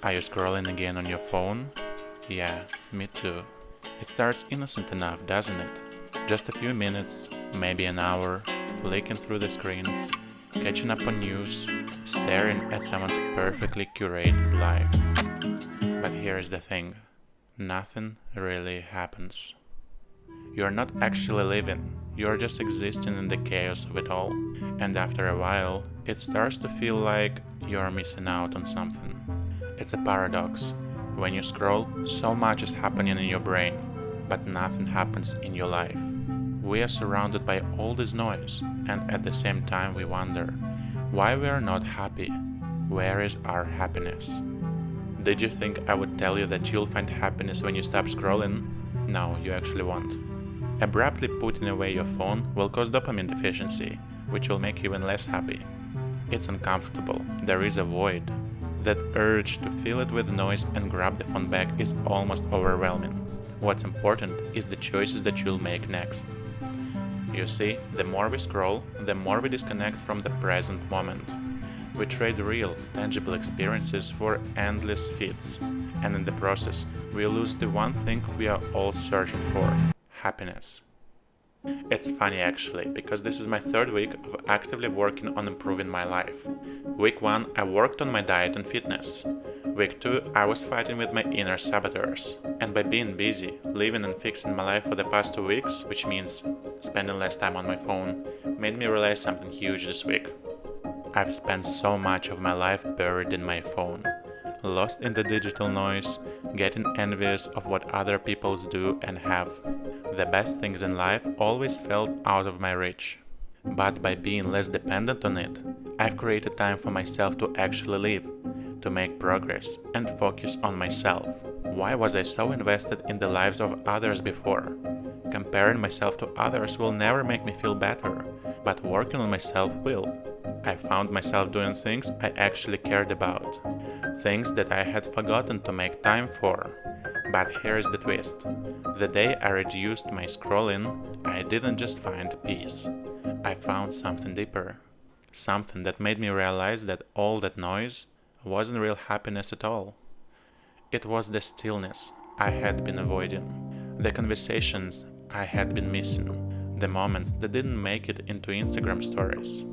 Are you scrolling again on your phone? Yeah, me too. It starts innocent enough, doesn't it? Just a few minutes, maybe an hour, flicking through the screens, catching up on news, staring at someone's perfectly curated life. But here's the thing, nothing really happens. You're not actually living, you're just existing in the chaos of it all. And after a while, it starts to feel like you're missing out on something. It's a paradox. When you scroll, so much is happening in your brain, but nothing happens in your life. We are surrounded by all this noise, and at the same time we wonder why we are not happy. Where is our happiness? Did you think I would tell you that you'll find happiness when you stop scrolling? No, you actually won't. Abruptly putting away your phone will cause dopamine deficiency, which will make you even less happy. It's uncomfortable, there is a void. That urge to fill it with noise and grab the phone back is almost overwhelming. What's important is the choices that you'll make next. You see, the more we scroll, the more we disconnect from the present moment. We trade real, tangible experiences for endless feeds, and in the process, we lose the one thing we are all searching for: happiness. It's funny actually, because this is my third week of actively working on improving my life. Week 1, I worked on my diet and fitness. Week 2, I was fighting with my inner saboteurs. And by being busy, living and fixing my life for the past 2 weeks, which means spending less time on my phone, made me realize something huge this week. I've spent so much of my life buried in my phone, lost in the digital noise, getting envious of what other people do and have. The best things in life always felt out of my reach. But by being less dependent on it, I've created time for myself to actually live, to make progress, and focus on myself. Why was I so invested in the lives of others before? Comparing myself to others will never make me feel better, but working on myself will. I found myself doing things I actually cared about, things that I had forgotten to make time for. But here's the twist. The day I reduced my scrolling, I didn't just find peace. I found something deeper. Something that made me realize that all that noise wasn't real happiness at all. It was the stillness I had been avoiding, the conversations I had been missing, the moments that didn't make it into Instagram stories.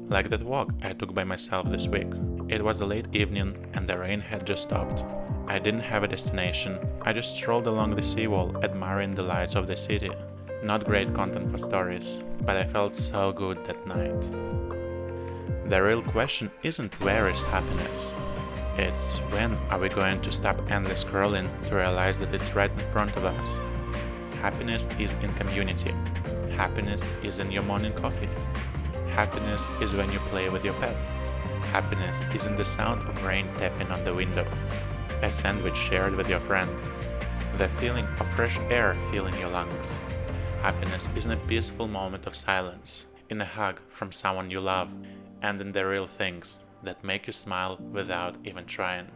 Like that walk I took by myself this week. It was a late evening and the rain had just stopped. I didn't have a destination, I just strolled along the seawall admiring the lights of the city. Not great content for stories, but I felt so good that night. The real question isn't where is happiness. It's when are we going to stop endless scrolling to realize that it's right in front of us. Happiness is in community. Happiness is in your morning coffee. Happiness is when you play with your pet. Happiness is in the sound of rain tapping on the window. A sandwich shared with your friend. The feeling of fresh air filling your lungs. Happiness is in a peaceful moment of silence, in a hug from someone you love, and in the real things that make you smile without even trying.